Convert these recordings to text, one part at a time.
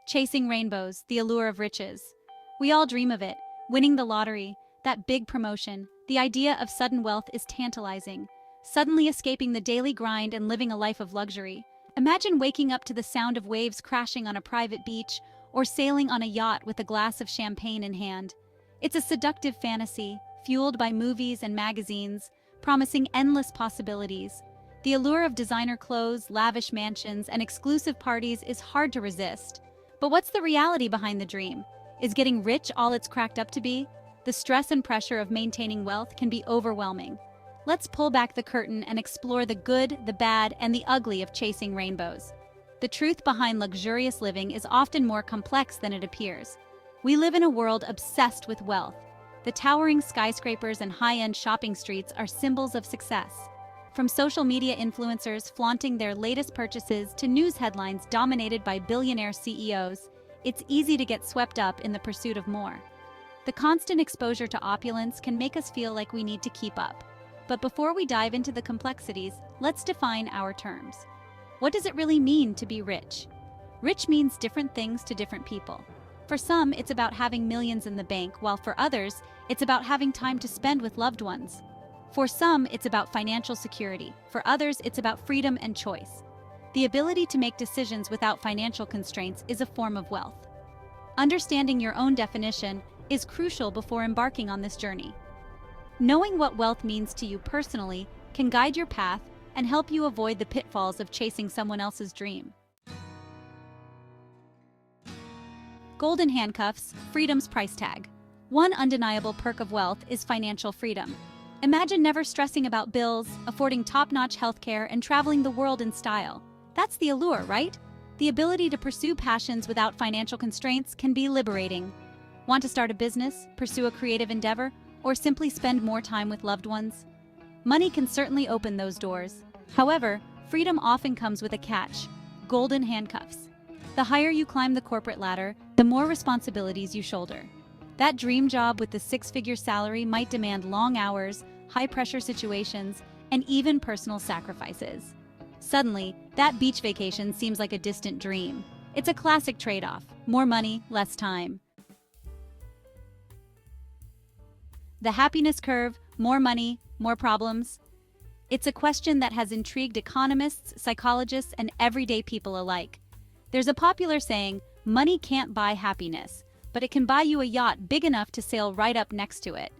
Chasing rainbows, the allure of riches. We all dream of it, winning the lottery, that big promotion. The idea of sudden wealth is tantalizing. Suddenly escaping the daily grind and living a life of luxury. Imagine waking up to the sound of waves crashing on a private beach or sailing on a yacht with a glass of champagne in hand. It's a seductive fantasy, fueled by movies and magazines, promising endless possibilities. The allure of designer clothes, lavish mansions, and exclusive parties is hard to resist. But what's the reality behind the dream? Is getting rich all it's cracked up to be? The stress and pressure of maintaining wealth can be overwhelming. Let's pull back the curtain and explore the good, the bad, and the ugly of chasing rainbows. The truth behind luxurious living is often more complex than it appears. We live in a world obsessed with wealth. The towering skyscrapers and high-end shopping streets are symbols of success. From social media influencers flaunting their latest purchases to news headlines dominated by billionaire CEOs, it's easy to get swept up in the pursuit of more. The constant exposure to opulence can make us feel like we need to keep up. But before we dive into the complexities, let's define our terms. What does it really mean to be rich? Rich means different things to different people. For some, it's about having millions in the bank, while for others, it's about having time to spend with loved ones. For some, it's about financial security. For others, it's about freedom and choice. The ability to make decisions without financial constraints is a form of wealth. Understanding your own definition is crucial before embarking on this journey. Knowing what wealth means to you personally can guide your path and help you avoid the pitfalls of chasing someone else's dream. Golden handcuffs, freedom's price tag. One undeniable perk of wealth is financial freedom. Imagine never stressing about bills, affording top-notch healthcare, and traveling the world in style. That's the allure, right? The ability to pursue passions without financial constraints can be liberating. Want to start a business, pursue a creative endeavor, or simply spend more time with loved ones? Money can certainly open those doors. However, freedom often comes with a catch: golden handcuffs. The higher you climb the corporate ladder, the more responsibilities you shoulder. That dream job with the six-figure salary might demand long hours, high-pressure situations, and even personal sacrifices. Suddenly, that beach vacation seems like a distant dream. It's a classic trade-off: more money, less time. The happiness curve: more money, more problems. It's a question that has intrigued economists, psychologists, and everyday people alike. There's a popular saying, money can't buy happiness, but it can buy you a yacht big enough to sail right up next to it.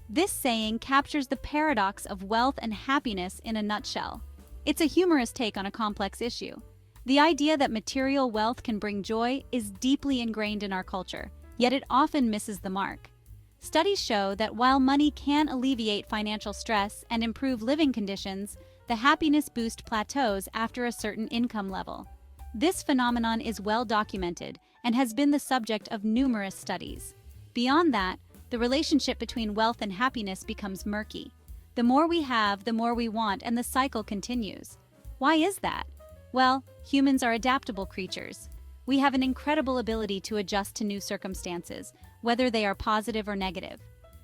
This saying captures the paradox of wealth and happiness in a nutshell. It's a humorous take on a complex issue. The idea that material wealth can bring joy is deeply ingrained in our culture, yet it often misses the mark. Studies show that while money can alleviate financial stress and improve living conditions, the happiness boost plateaus after a certain income level. This phenomenon is well documented and has been the subject of numerous studies. Beyond that, the relationship between wealth and happiness becomes murky. The more we have, the more we want, and the cycle continues. Why is that? Well, humans are adaptable creatures. We have an incredible ability to adjust to new circumstances, whether they are positive or negative.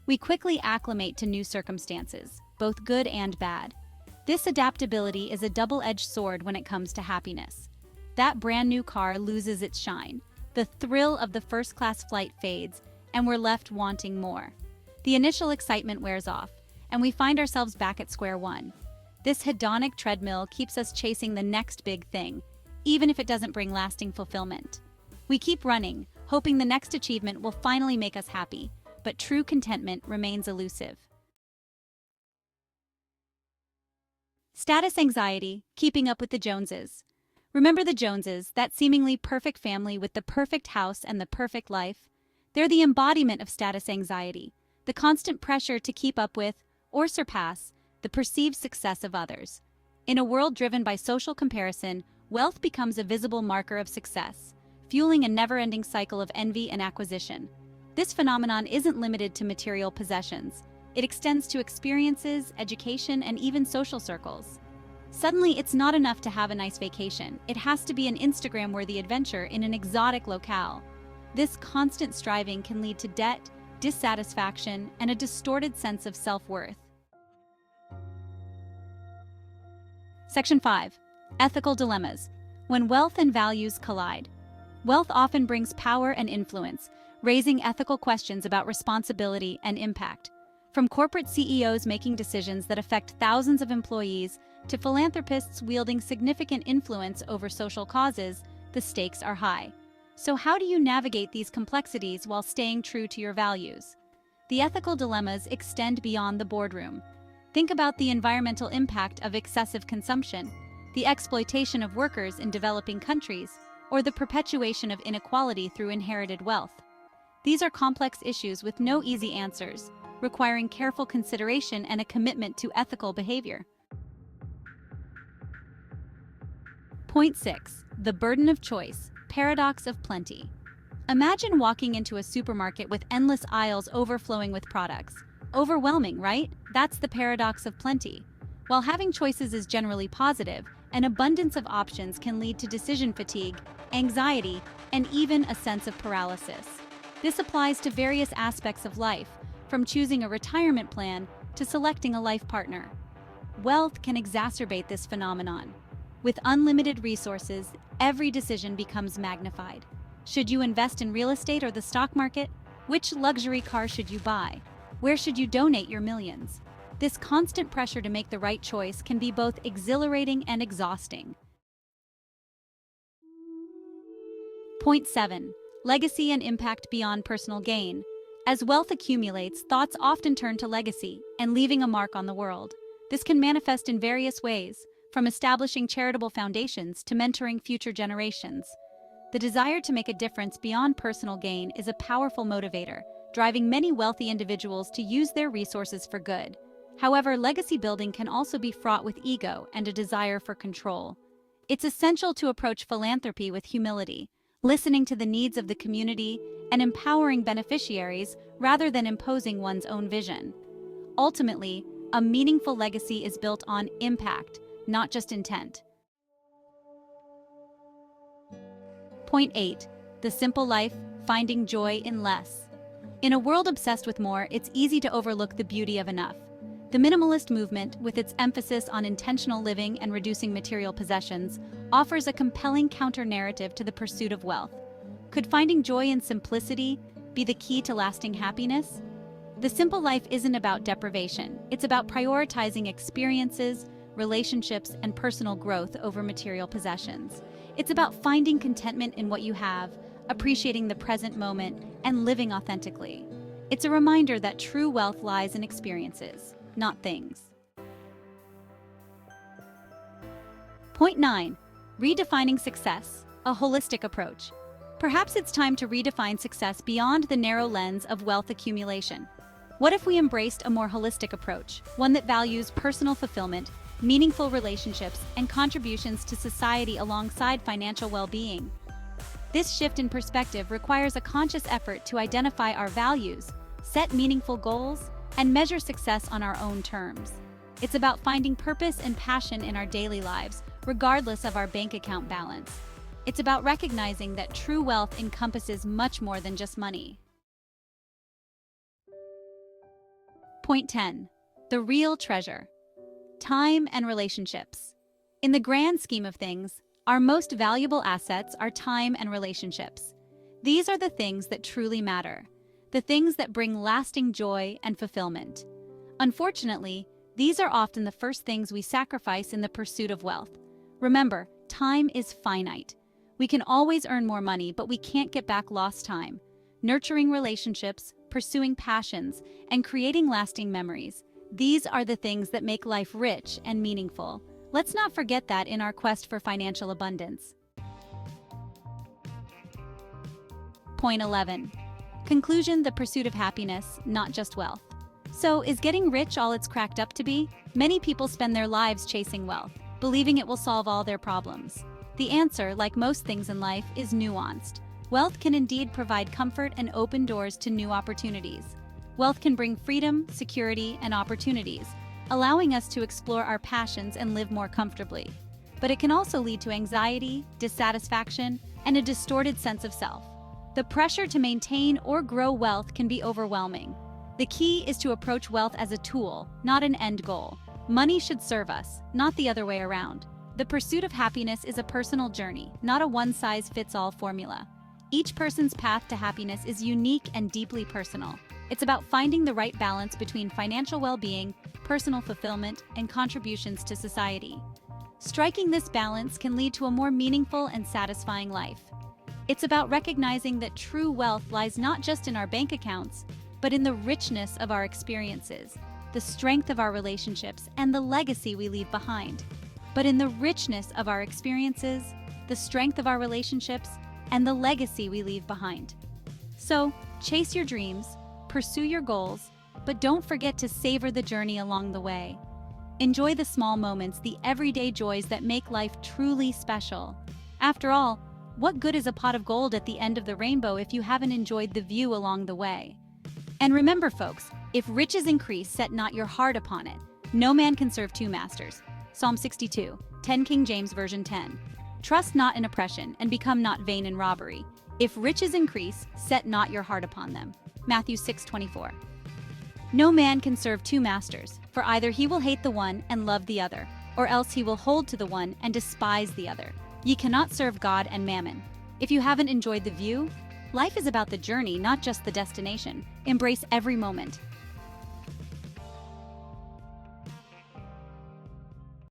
We quickly acclimate to new circumstances, both good and bad. This adaptability is a double-edged sword when it comes to happiness. That brand new car loses its shine. The thrill of the first-class flight fades, and we're left wanting more. The initial excitement wears off, and we find ourselves back at square one. This hedonic treadmill keeps us chasing the next big thing, even if it doesn't bring lasting fulfillment. We keep running, hoping the next achievement will finally make us happy, but true contentment remains elusive. Status anxiety, keeping up with the Joneses. Remember the Joneses, that seemingly perfect family with the perfect house and the perfect life? They're the embodiment of status anxiety, the constant pressure to keep up with, or surpass, the perceived success of others. In a world driven by social comparison, wealth becomes a visible marker of success, fueling a never-ending cycle of envy and acquisition. This phenomenon isn't limited to material possessions. It extends to experiences, education, and even social circles. Suddenly, it's not enough to have a nice vacation. It has to be an Instagram-worthy adventure in an exotic locale. This constant striving can lead to debt, dissatisfaction, and a distorted sense of self-worth. Section 5. Ethical dilemmas. When wealth and values collide. Wealth often brings power and influence, raising ethical questions about responsibility and impact. From corporate CEOs making decisions that affect thousands of employees to philanthropists wielding significant influence over social causes, the stakes are high. So how do you navigate these complexities while staying true to your values? The ethical dilemmas extend beyond the boardroom. Think about the environmental impact of excessive consumption, the exploitation of workers in developing countries, or the perpetuation of inequality through inherited wealth. These are complex issues with no easy answers, requiring careful consideration and a commitment to ethical behavior. Point 6. The burden of choice, paradox of plenty. Imagine walking into a supermarket with endless aisles overflowing with products. Overwhelming, right? That's the paradox of plenty. While having choices is generally positive, an abundance of options can lead to decision fatigue, anxiety, and even a sense of paralysis. This applies to various aspects of life, from choosing a retirement plan to selecting a life partner. Wealth can exacerbate this phenomenon. With unlimited resources, every decision becomes magnified. Should you invest in real estate or the stock market? Which luxury car should you buy? Where should you donate your millions? This constant pressure to make the right choice can be both exhilarating and exhausting. Point 7. Legacy and impact beyond personal gain. As wealth accumulates, thoughts often turn to legacy and leaving a mark on the world. This can manifest in various ways, from establishing charitable foundations to mentoring future generations. The desire to make a difference beyond personal gain is a powerful motivator, driving many wealthy individuals to use their resources for good. However, legacy building can also be fraught with ego and a desire for control. It's essential to approach philanthropy with humility, listening to the needs of the community and empowering beneficiaries rather than imposing one's own vision. Ultimately, a meaningful legacy is built on impact, not just intent. Point 8. The simple life, finding joy in less. In a world obsessed with more, it's easy to overlook the beauty of enough. The minimalist movement, with its emphasis on intentional living and reducing material possessions, offers a compelling counter-narrative to the pursuit of wealth. Could finding joy in simplicity be the key to lasting happiness? The simple life isn't about deprivation. It's about prioritizing experiences, relationships, and personal growth over material possessions. It's about finding contentment in what you have, appreciating the present moment, and living authentically. It's a reminder that true wealth lies in experiences, not things. Point 9. Redefining success, a holistic approach. Perhaps it's time to redefine success beyond the narrow lens of wealth accumulation. What if we embraced a more holistic approach, one that values personal fulfillment, meaningful relationships, and contributions to society alongside financial well-being? This shift in perspective requires a conscious effort to identify our values, set meaningful goals, and measure success on our own terms. It's about finding purpose and passion in our daily lives, regardless of our bank account balance. It's about recognizing that true wealth encompasses much more than just money. Point 10. The real treasure. Time and relationships. In the grand scheme of things, our most valuable assets are time and relationships. These are the things that truly matter, the things that bring lasting joy and fulfillment. Unfortunately, these are often the first things we sacrifice in the pursuit of wealth. Remember, time is finite. We can always earn more money, but we can't get back lost time. Nurturing relationships, pursuing passions, and creating lasting memories. These are the things that make life rich and meaningful. Let's not forget that in our quest for financial abundance. Point 11. Conclusion: the pursuit of happiness, not just wealth. So, is getting rich all it's cracked up to be? Many people spend their lives chasing wealth, believing it will solve all their problems. The answer, like most things in life, is nuanced. Wealth can indeed provide comfort and open doors to new opportunities. Wealth can bring freedom, security, and opportunities, allowing us to explore our passions and live more comfortably. But it can also lead to anxiety, dissatisfaction, and a distorted sense of self. The pressure to maintain or grow wealth can be overwhelming. The key is to approach wealth as a tool, not an end goal. Money should serve us, not the other way around. The pursuit of happiness is a personal journey, not a one-size-fits-all formula. Each person's path to happiness is unique and deeply personal. It's about finding the right balance between financial well-being, personal fulfillment, and contributions to society. Striking this balance can lead to a more meaningful and satisfying life. It's about recognizing that true wealth lies not just in our bank accounts, but in the richness of our experiences, the strength of our relationships, and the legacy we leave behind. But in the richness of our experiences, the strength of our relationships, and the legacy we leave behind. So, chase your dreams, pursue your goals, but don't forget to savor the journey along the way. Enjoy the small moments, the everyday joys that make life truly special. After all, what good is a pot of gold at the end of the rainbow if you haven't enjoyed the view along the way? And remember, folks, if riches increase, set not your heart upon it. No man can serve two masters. Psalm 62, 10 King James Version 10. Trust not in oppression, and become not vain in robbery. If riches increase, set not your heart upon them. Matthew 6:24. No man can serve two masters, for either he will hate the one and love the other, or else he will hold to the one and despise the other. Ye cannot serve God and mammon. If you haven't enjoyed the view, life is about the journey, not just the destination. Embrace every moment.